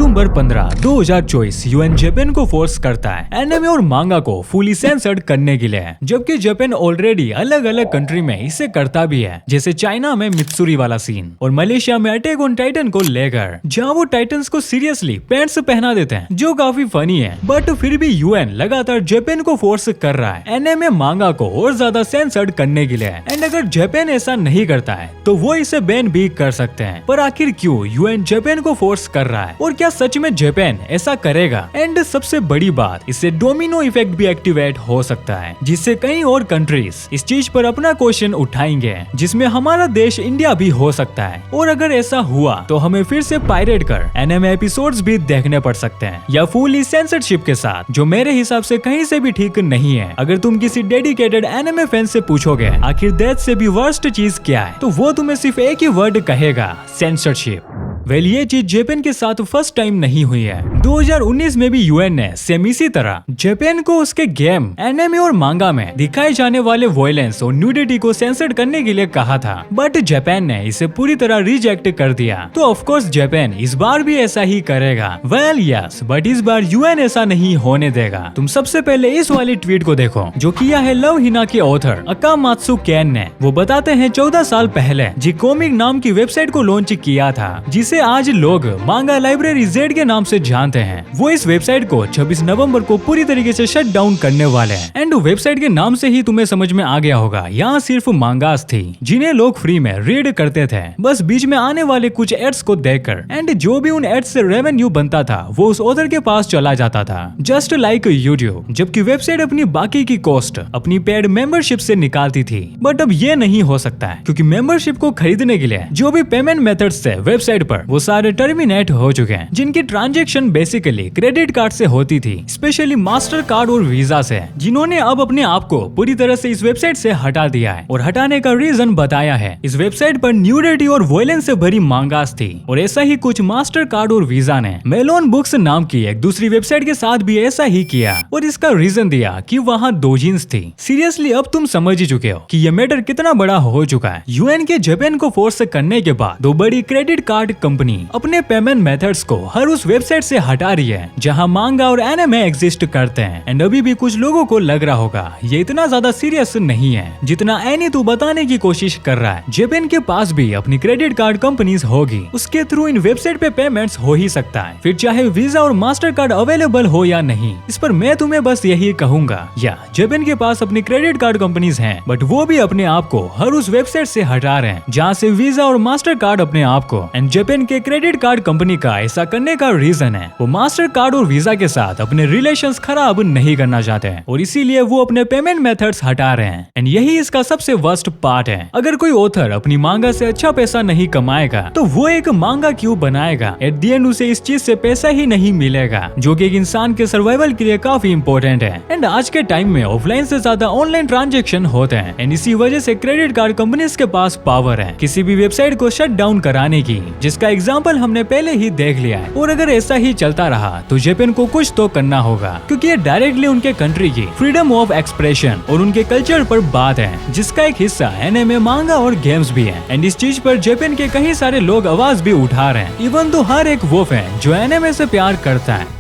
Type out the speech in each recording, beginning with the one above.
अक्टूबर 15, 2024 UN Japan को force करता है एनिमे और मांगा को फुली सेंसर्ड करने के लिए, जबकि जापान ऑलरेडी अलग अलग कंट्री में इसे करता भी है, जैसे चाइना में मित्सुरी वाला सीन और मलेशिया में अटैक ऑन टाइटन को लेकर, जहां वो टाइटन्स को सीरियसली पैंट्स पहना देते हैं, जो काफी फनी है। बट फिर भी यूएन लगातार जापान को फोर्स कर रहा है एनिमे मांगा को और ज्यादा सेंसर्ड करने के लिए, एंड अगर जापान ऐसा नहीं करता है तो वो इसे बैन भी कर सकते हैं। पर आखिर क्यों यूएन जापान को फोर्स कर रहा है और क्या सच में जापान ऐसा करेगा? एंड सबसे बड़ी बात, इससे डोमिनो इफेक्ट भी एक्टिवेट हो सकता है, जिससे कई और कंट्रीज इस चीज पर अपना क्वेश्चन उठाएंगे, जिसमें हमारा देश इंडिया भी हो सकता है। और अगर ऐसा हुआ तो हमें फिर से पायरेट कर एनिमे एपिसोड्स भी देखने पड़ सकते हैं, या फुली सेंसरशिप के साथ, जो मेरे हिसाब से कहीं से भी ठीक नहीं है। अगर तुम किसी डेडिकेटेड एनिमे फैन से पूछोगे आखिर डेथ से भी वर्स्ट चीज क्या है, तो वो तुम्हें सिर्फ एक ही वर्ड कहेगा, सेंसरशिप। वेल ये चीज जापान के साथ फर्स्ट टाइम नहीं हुई है। 2019 में भी यूएन ने सेम इसी तरह जापान को उसके गेम, एनिमे और मांगा में दिखाए जाने वाले वायलेंस और न्यूडिटी को सेंसर करने के लिए कहा था, बट जापान ने इसे पूरी तरह रिजेक्ट कर दिया। तो ऑफ कोर्स जापान इस बार भी ऐसा ही करेगा। वेल यस, बट इस बार यूएन ऐसा नहीं होने देगा। तुम सबसे पहले इस वाली ट्वीट को देखो जो किया है लव हिना के ऑथर अकामात्सु कैन ने। वो बताते हैं 14 साल पहले जी कॉमिक नाम की वेबसाइट को लॉन्च किया था, जिसे आज लोग मांगा लाइब्रेरी जेड के नाम से जानते हैं। वो इस वेबसाइट को 26 नवंबर को पूरी तरीके से शट डाउन करने वाले हैं। एंड वेबसाइट के नाम से ही तुम्हें समझ में आ गया होगा, यहाँ सिर्फ मांगास थी जिन्हें लोग फ्री में रीड करते थे, बस बीच में आने वाले कुछ एड्स को देखकर। एंड जो भी उन एड्स से रेवेन्यू बनता था वो उस ऑथर के पास चला जाता था, जस्ट लाइक यूट्यूब। जबकि वेबसाइट अपनी बाकी की कॉस्ट अपनी पेड मेंबरशिप से निकालती थी। बट अब ये नहीं हो सकता है, क्योंकि मेंबरशिप को खरीदने के लिए जो भी पेमेंट मेथड्स थे वेबसाइट पर, वो सारे टर्मिनेट हो चुके हैं, जिनकी ट्रांजैक्शन बेसिकली क्रेडिट कार्ड से होती थी, स्पेशली मास्टर कार्ड और वीजा से, जिन्होंने अब अपने आप को पूरी तरह से इस वेबसाइट से हटा दिया है। और हटाने का रीजन बताया है, इस वेबसाइट पर न्यूडिटी और वॉयलेंस से भरी मांगास थी, और ऐसा ही कुछ मास्टर कार्ड और वीजा ने मेलोन बुक्स नाम की एक दूसरी वेबसाइट के साथ भी ऐसा ही किया, और इसका रीजन दिया कि वहाँ डोजिन्स थी। सीरियसली अब तुम समझ ही चुके हो कि ये मैटर कितना बड़ा हो चुका है। यूएन के जापान को फोर्स करने के बाद दो बड़ी क्रेडिट कार्ड कंपनी अपने पेमेंट मेथड्स को हर उस वेबसाइट से हटा रही है जहां मांगा और एनिमे एग्जिस्ट करते हैं। एंड अभी भी कुछ लोगों को लग रहा होगा ये इतना ज्यादा सीरियस नहीं है जितना एनी तू बताने की कोशिश कर रहा है। जापान के पास भी अपनी क्रेडिट कार्ड कंपनीज होगी, उसके थ्रू इन वेबसाइट पे पेमेंट्स हो ही सकता है, फिर चाहे वीजा और मास्टर कार्ड अवेलेबल हो या नहीं। इस पर मैं तुम्हें बस यही कहूंगा, या जापान के पास अपनी क्रेडिट कार्ड कंपनीज हैं, बट वो भी अपने आप को हर उस वेबसाइट से हटा रहे हैं जहाँ से वीजा और मास्टर कार्ड अपने आप को। एंड जापान के क्रेडिट कार्ड कंपनी का ऐसा करने का रीजन है, वो मास्टर कार्ड और वीजा के साथ अपने रिलेशंस खराब नहीं करना चाहते हैं, और इसीलिए वो अपने पेमेंट मेथड्स हटा रहे हैं। एंड यही इसका सबसे वर्स्ट पार्ट है। अगर कोई ऑथर अपनी मांगा से अच्छा पैसा नहीं कमाएगा तो वो एक मांगा क्यों बनाएगा? एट द एंड उसे इस चीज से पैसा ही नहीं मिलेगा, जो कि एक इंसान के सर्वाइवल के लिए काफी इंपॉर्टेंट है। एंड आज के टाइम में ऑफलाइन से ज्यादा ऑनलाइन ट्रांजेक्शन होते हैं, एंड इसी वजह से क्रेडिट कार्ड कंपनीज के पास पावर है किसी भी वेबसाइट को शट डाउन कराने की, जिसका एग्जाम्पल हमने पहले ही देख लिया है। और अगर ऐसा ही चलता रहा तो जापान को कुछ तो करना होगा, क्योंकि ये डायरेक्टली उनके कंट्री की फ्रीडम ऑफ एक्सप्रेशन और उनके कल्चर पर बात है, जिसका एक हिस्सा एनिमे, मांगा और गेम्स भी है। एंड इस चीज पर जापान के कई सारे लोग आवाज भी उठा रहे हैं, इवन तो हर एक वो फैन जो एनिमे से प्यार करता है।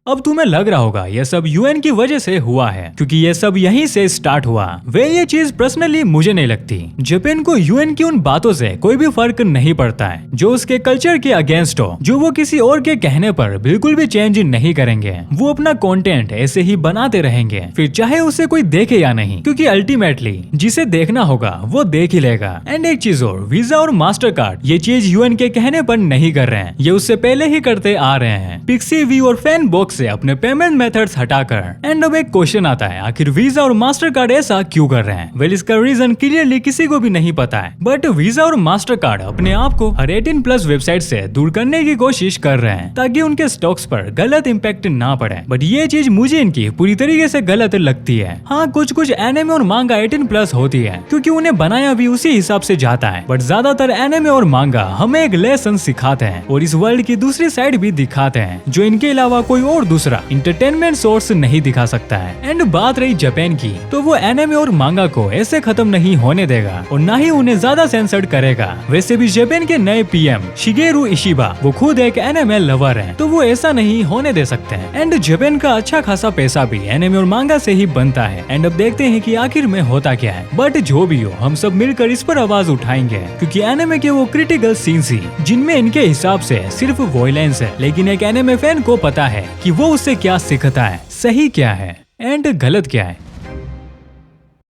अब तुम्हें लग रहा होगा ये सब यूएन की वजह से हुआ है, क्योंकि ये सब यहीं से स्टार्ट हुआ। ये चीज पर्सनली मुझे नहीं लगती। जापान को यूएन की उन बातों से कोई भी फर्क नहीं पड़ता है जो उसके कल्चर के अगेंस्ट हो, जो वो किसी और के कहने पर बिल्कुल भी चेंज नहीं करेंगे। वो अपना कंटेंट ऐसे ही बनाते रहेंगे, फिर चाहे उसे कोई देखे या नहीं, क्योंकि अल्टीमेटली जिसे देखना होगा वो देख ही लेगा। एंड एक चीज और, वीजा और मास्टर कार्ड ये चीज यूएन के कहने पर नहीं कर रहे हैं, ये उससे पहले ही करते आ रहे हैं, पिक्सी वी और फैन बॉक्स से अपने पेमेंट मेथड्स हटाकर। एंड अब एक क्वेश्चन आता है, आखिर वीजा और मास्टर कार्ड ऐसा क्यों कर रहे हैं? वेल इसका रीजन क्लियरली किसी को भी नहीं पता है, बट वीजा और मास्टर कार्ड अपने आप को हर 18+ वेबसाइट से दूर करने की कोशिश कर रहे हैं, ताकि उनके स्टॉक्स पर गलत इम्पैक्ट ना पड़े। बट ये चीज मुझे इनकी पूरी तरीके से गलत लगती है। हाँ, कुछ एनिमे और मांगा 18+ होती है, क्योंकि उन्हें बनाया भी उसी हिसाब से जाता है, बट ज्यादातर एनिमे और मांगा हमें एक लेसन सिखाते हैं और इस वर्ल्ड की दूसरी साइड भी दिखाते हैं, जो इनके अलावा कोई और और दूसरा इंटरटेनमेंट सोर्स नहीं दिखा सकता है। एंड बात रही जापान की, तो वो एनिमे और मांगा को ऐसे खत्म नहीं होने देगा और ना ही उन्हें ज्यादा सेंसर्ड करेगा। वैसे भी जापान के नए पीएम शिगेरू इशिबा वो खुद एक एनिमे लवर है, तो वो ऐसा नहीं होने दे सकते हैं। एंड जापान का अच्छा खासा पैसा भी एनिमे और मांगा से ही बनता है। एंड अब देखते हैं कि आखिर में होता क्या है। बट जो भी हो, हम सब मिलकर इस पर आवाज उठाएंगे, क्योंकि एनिमे के वो क्रिटिकल सीन्स ही जिनमें इनके हिसाब से सिर्फ वॉयलेंस है, लेकिन एक एनिमे फैन को पता है कि वो उससे क्या सीखता है, सही क्या है एंड गलत क्या है।